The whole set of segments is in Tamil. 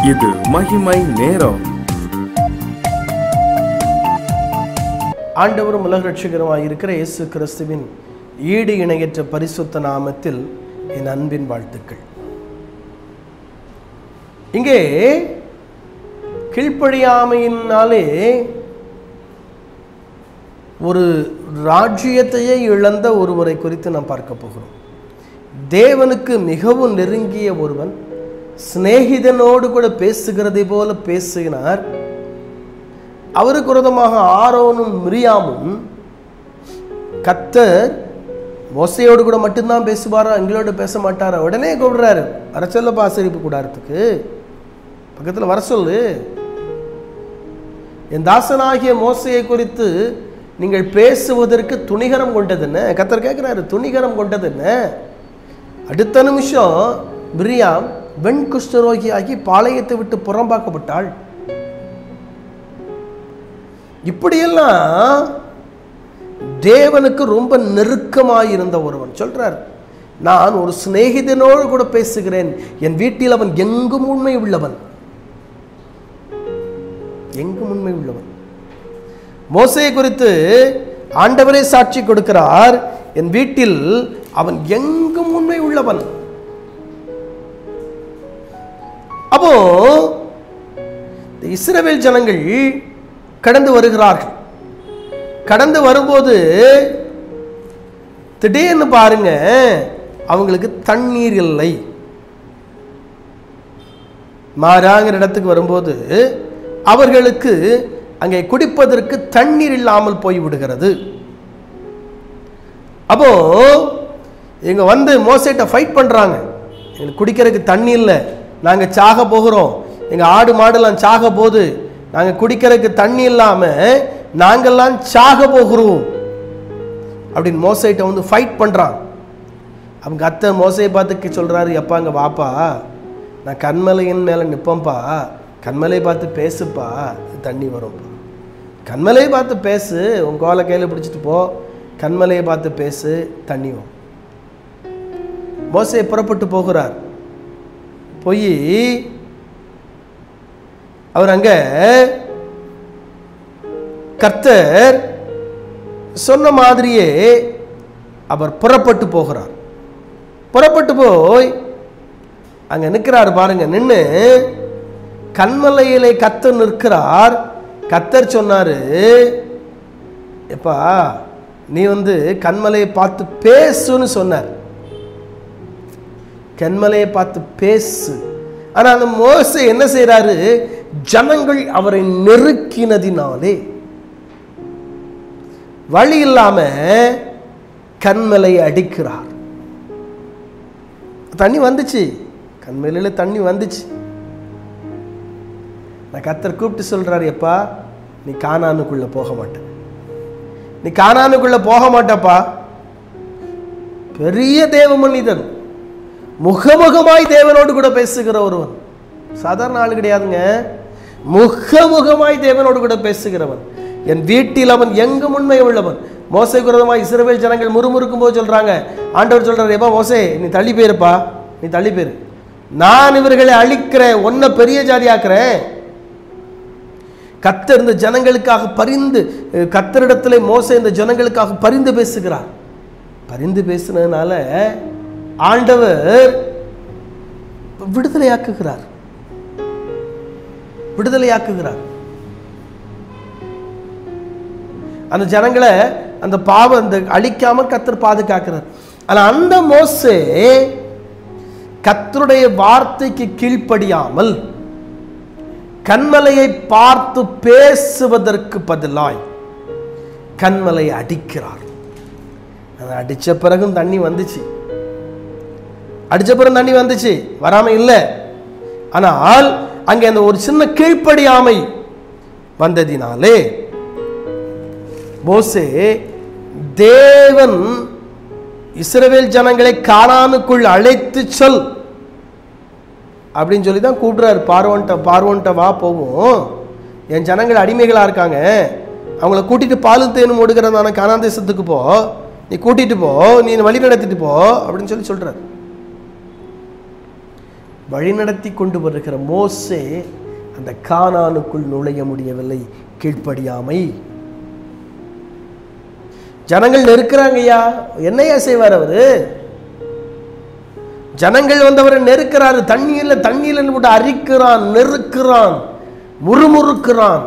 இது மகிமை நேரம். ஆண்டவரும் உலக ரட்சகருமாய் இருக்கிற இயேசு கிறிஸ்துவின் ஈடு இணையற்ற பரிசுத்த நாமத்தில் என் அன்பின் வாழ்த்துக்கள். இங்கே கீழ்ப்படியாமையினாலே ஒரு ராஜ்யத்தையே இழந்த ஒருவரை குறித்து நாம் பார்க்க போகிறோம். தேவனுக்கு மிகவும் நெருங்கிய ஒருவன் சிநேகிதனோடு கூட பேசுகிறதை போல பேசினார். அவருக்கு விரோதமாக ஆரோனும் மிரியாமும், கர்த்தர் மோசையோடு கூட மட்டும்தான் பேசுவாரா, எங்களோடு பேச மாட்டாரா? உடனே கூப்பிடுறாரு, வர சொல்ல ஆசரிப்பு கூடாரத்துக்கு பக்கத்தில் வர சொல்லு. என் தாசனாகிய மோசையை குறித்து நீங்கள் பேசுவதற்கு துணிகரம் கொண்டது என்ன? கர்த்தர் கேட்கிறாரு, துணிகரம் கொண்டது என்ன? அடுத்த நிமிஷம் மிரியாம் வெண் குஷ்டரோகியாகி பாளையத்தை விட்டு புறம்பாக்கப்பட்டாள். இப்படியெல்லாம் தேவனுக்கு ரொம்ப நெருக்கமாயிருந்த ஒருவன் சொல்றார், நான் ஒரு சிநேகிதனோடு கூட பேசுகிறேன், என் வீட்டில் அவன் எங்கும் உண்மை உள்ளவன், எங்கும் உண்மை உள்ளவன். மோசையை குறித்து ஆண்டவரே சாட்சி கொடுக்கிறார், என் வீட்டில் அவன் எங்கும் உண்மை உள்ளவன். அப்போ இஸ்ரவேல் ஜனங்கள் கடந்து வருகிறார்கள். கடந்து வரும்போது திடீர்னு பாருங்க, அவங்களுக்கு தண்ணீர் இல்லை. மாறாங்கிற இடத்துக்கு வரும்போது அவர்களுக்கு அங்கே குடிப்பதற்கு தண்ணீர் இல்லாமல் போய்விடுகிறது. அப்போ இங்க வந்து மோசேட்ட ஃபைட் பண்றாங்க, எங்களுக்கு குடிக்கிறதுக்கு தண்ணி இல்லை, நாங்கள் சாக போகிறோம், எங்கள் ஆடு மாடெல்லாம் சாக போகுது, நாங்கள் குடிக்கிறதுக்கு தண்ணி இல்லாமல் நாங்கள்லாம் சாக போகிறோம் அப்படின்னு மோசைட்ட வந்து ஃபைட் பண்ணுறான். அவங்க அத்தை மோசையை பார்த்து சொல்கிறாரு, எப்பா அங்கே வாப்பா, நான் கண்மலையின் மேலே நிற்பேன்ப்பா, கண்மலையை பார்த்து பேசுப்பா, தண்ணி வரும்ப்பா, கண்மலையை பார்த்து பேசு, உன் கோலை கையில் பிடிச்சிட்டு போ, கண்மலையை பார்த்து பேசு, தண்ணி வரும். மோசே புறப்பட்டு போகிறார். போய் அவர் அங்க கர்த்தர் சொன்ன மாதிரியே அவர் புறப்பட்டு போகிறார். புறப்பட்டு போய் அங்க நிற்கிறார் பாருங்க. நின்று கண்மலையிலே கர்த்தர் நிற்கிறார். கர்த்தர் சொன்னாரு, எப்பா நீ வந்து கண்மலையை பார்த்து பேசுன்னு சொன்னார். கண்மலையை பார்த்து பேசு. ஆனா அந்த மோசே என்ன செய்யறாரு, ஜனங்கள் அவரை நெருக்கினதினாலே வழி இல்லாம கண்மலையை அடிக்கிறார். தண்ணி வந்துச்சு, கண்மலையில தண்ணி வந்துச்சு. நான் கர்த்தர் கூப்பிட்டு சொல்றாரு, எப்பா நீ கானானுக்குள்ள போக மாட்ட, நீ கானானுக்குள்ள போக மாட்டப்பா. பெரிய தேவ மனிதன், முகமுகமாய் தேவனோடு கூட பேசுகிற ஒருவன், சாதாரண ஆள் கிடையாதுங்க, முகமுகமாய் தேவனோடு கூட பேசுகிறவன், என் வீட்டில் அவன் எங்கும் உண்மை உள்ளவன். மோசே விரோதமாய் இஸ்ரவேல் ஜனங்கள் முறுமுறுக்கும் போது சொல்றாங்க, ஆண்டவர் சொல்றாரு, எப்பா மோசே நீ தள்ளி போயிருப்பா, நீ தள்ளி போயிரு, நான் இவர்களை அழிக்கிறேன், ஒன்ன பெரிய ஜாதியாக்குறேன். கர்த்தர் இந்த ஜனங்களுக்காக பரிந்து, கர்த்தரிடத்திலே மோசே இந்த ஜனங்களுக்காக பரிந்து பேசுகிறார். பரிந்து பேசுனதுனால ஆண்டவர் விடுதலையாக்குகிறார், விடுதலையாக்குகிறார். அந்த ஜனங்களை அந்த பாவம் அந்த அழிக்காம கர்த்தர் பாதுகாக்கிறார். ஆனா அந்த மோசே கர்த்தருடைய வார்த்தைக்கு கீழ்ப்படியாமல் கண்மலையை பார்த்து பேசுவதற்கு பதிலாய் கண்மலையை அடிக்கிறார். அடிச்ச பிறகும் தண்ணி வந்துச்சு, அடிச்ச பிறகு தண்ணி வந்துச்சு, வராம இல்லை. ஆனால் அங்கே அந்த ஒரு சின்ன கீழ்ப்படியாமை வந்ததினாலே மோசே, தேவன் இஸ்ரவேல் ஜனங்களை கானானுக்குள் அழைத்து சொல் அப்படின்னு சொல்லி தான் கூப்பிடுறாரு. பார்வோன்ட்ட வா போவோம், என் ஜனங்கள் அடிமைகளா இருக்காங்க, அவங்கள கூட்டிட்டு பாலும் தேனும் ஓடுகிறதான கானான் தேசத்துக்கு போ, நீ கூட்டிட்டு போ, நீ வழி நடத்திட்டு போ அப்படின்னு சொல்லி சொல்றாரு. வழிநடத்தி கொண்டு வருகிற மோசே அந்த கானானுக்குள் நுழைய முடியவில்லை. கீழ்ப்படியாமை. ஜனங்கள் நெருக்கிறாங்கய்யா, என்னையா செய்வார் அவரு? ஜனங்கள் வந்தவரை நெருக்கிறாரு. தண்ணீர்ல போட்டு அரிக்கிறான், நெருக்கிறான், முறுமுறுக்கிறான்.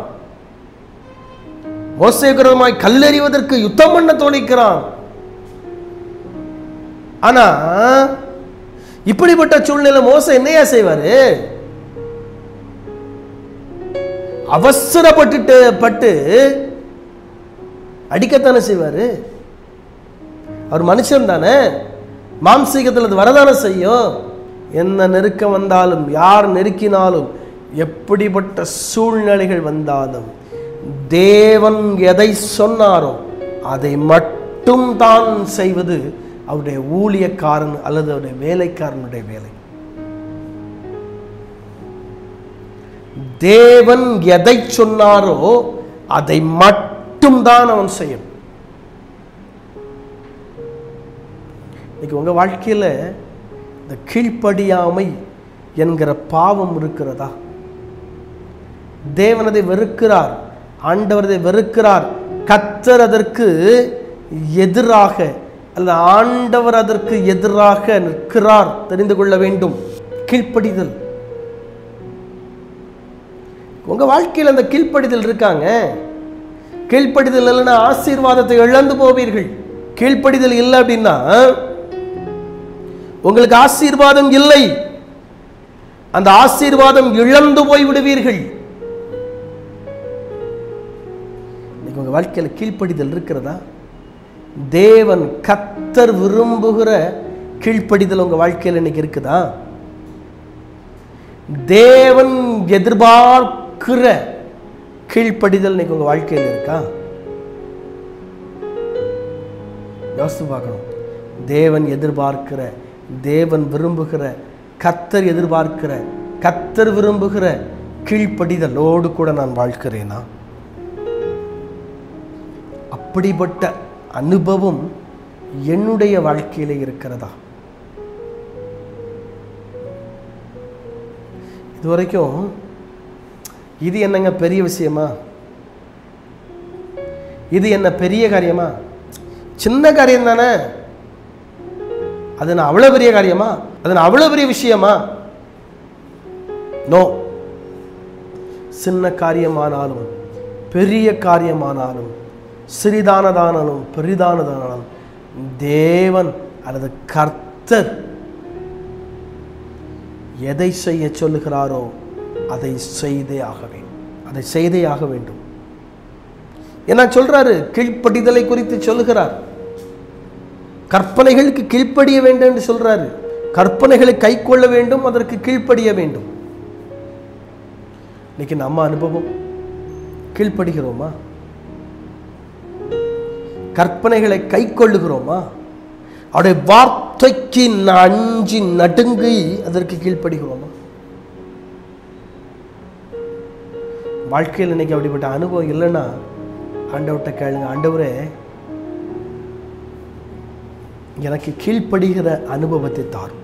மோசேகரமாய் கல்லெறிவதற்கு யுத்தம் பண்ண தோணிக்கிறான். ஆனா இப்படிப்பட்ட சூழ்நிலை மோசே என்னையா செய்வாரு? அவசரப்பட்டு அடிக்கத்தானே செய்வாரு. அவர் மனுஷன் தானே, மாம்சீகத்தில் அது வரதானே செய்யும். என்ன நெருக்கம் வந்தாலும், யார் நெருக்கினாலும், எப்படிப்பட்ட சூழ்நிலைகள் வந்தாலும் தேவன் எதை சொன்னாரோ அதை மட்டும் தான் செய்வது அவருடைய ஊழியக்காரன் அல்லது அவருடைய வேலைக்காரனுடைய வேலை. தேவன் எதை சொன்னாரோ அதை மட்டும் தான் அவன் செய்யும். இன்னைக்கு உங்க வாழ்க்கையில இந்த கீழ்ப்படியாமை என்கிற பாவம் இருக்கிறதா? தேவன் அதை வெறுக்கிறார், ஆண்டவர் அதை வெறுக்கிறார். கர்த்தர் அதற்கு எதிராக அல்ல, ஆண்டவர் அதற்கு எதிராக நிற்கிறார். தெரிந்து கொள்ள வேண்டும். கீழ்ப்படிதல். உங்க வாழ்க்கையில் அந்த கீழ்ப்படிதல் இருக்காங்க. கீழ்ப்படிதல் இல்லைன்னா ஆசீர்வாதத்தை இழந்து போவீர்கள். கீழ்ப்படிதல் இல்லை அப்படின்னா உங்களுக்கு ஆசீர்வாதம் இல்லை, அந்த ஆசீர்வாதம் இழந்து போய் விடுவீர்கள். உங்க வாழ்க்கையில் கீழ்ப்படிதல் இருக்கிறதா? தேவன் கர்த்தர் விரும்புகிற கீழ்ப்படிதல் உங்க வாழ்க்கையில் இன்னைக்கு இருக்குதா? தேவன் எதிர்பார்க்கிற கீழ்ப்படிதல் இன்னைக்கு உங்க வாழ்க்கையில் இருக்கா? யோசித்து பார்க்கணும். தேவன் எதிர்பார்க்கிற, தேவன் விரும்புகிற, கர்த்தர் எதிர்பார்க்கிற, கர்த்தர் விரும்புகிற கீழ்ப்படிதலோடு கூட நான் வாழ்க்கிறேனா? அப்படிப்பட்ட அனுபவம் என்னுடைய வாழ்க்கையில இருக்கிறதா? இதுவரைக்கும் இது என்னங்க பெரிய விஷயமா? இது என்ன பெரிய காரியமா? சின்ன காரியம் தானே. அது நான் அவ்வளவு பெரிய காரியமா? அது நான் அவ்வளவு பெரிய விஷயமா? நோ. சின்ன காரியமானாலும் பெரிய காரியமானாலும் சிறிதானதானாலும் பெரிதானதானாலும் தேவன் அல்லது கர்த்தர் எதை செய்ய சொல்லுகிறாரோ அதை செய்தே ஆக வேண்டும். அதை செய்தே ஆக வேண்டும். என்ன சொல்றாரு? கீழ்ப்படிதலை குறித்து சொல்லுகிறார். கற்பனைகளுக்கு கீழ்ப்படிய வேண்டும் என்று சொல்றாரு. கற்பனைகளை கை கொள்ள வேண்டும், அதற்கு கீழ்ப்படிய வேண்டும். இன்னைக்கு நம்ம அனுபவம், கீழ்ப்படுகிறோமா? கற்பனைகளை கை கொள்ளுகிறோமா? அவருடைய வார்த்தைக்கு அஞ்சி நடுங்கி அதற்கு கீழ்ப்படுகிறோமா? வாழ்க்கையில் இன்னைக்கு அப்படிப்பட்ட அனுபவம் இல்லைன்னா ஆண்டவர்கிட்ட கேளுங்க, ஆண்டவரே எனக்கு கீழ்ப்படுகிற அனுபவத்தை தாரும்,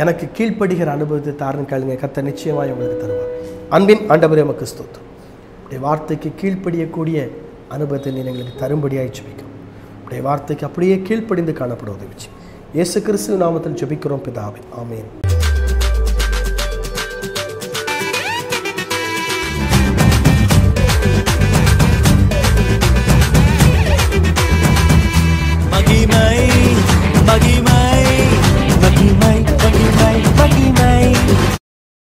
எனக்கு கீழ்ப்படுகிற அனுபவத்தை தாருன்னு கேளுங்க. கர்த்தர் நிச்சயமாக உங்களுக்கு தருவார். அன்பின் ஆண்டவரே உமக்கு ஸ்தோத்திரம். உடைய வார்த்தைக்கு கீழ்ப்படியக்கூடிய அனுபவத்தை நீ எங்களுக்கு தரும்படியாக ஜெபிக்கிறோம். உடைய வார்த்தைக்கு அப்படியே கீழ்ப்படிந்து காணப்படுவதை வச்சு இயேசு கிறிஸ்து நாமத்தில் ஜெபிக்கிறோம் பிதாவே, ஆமென். மகிமை மகிமை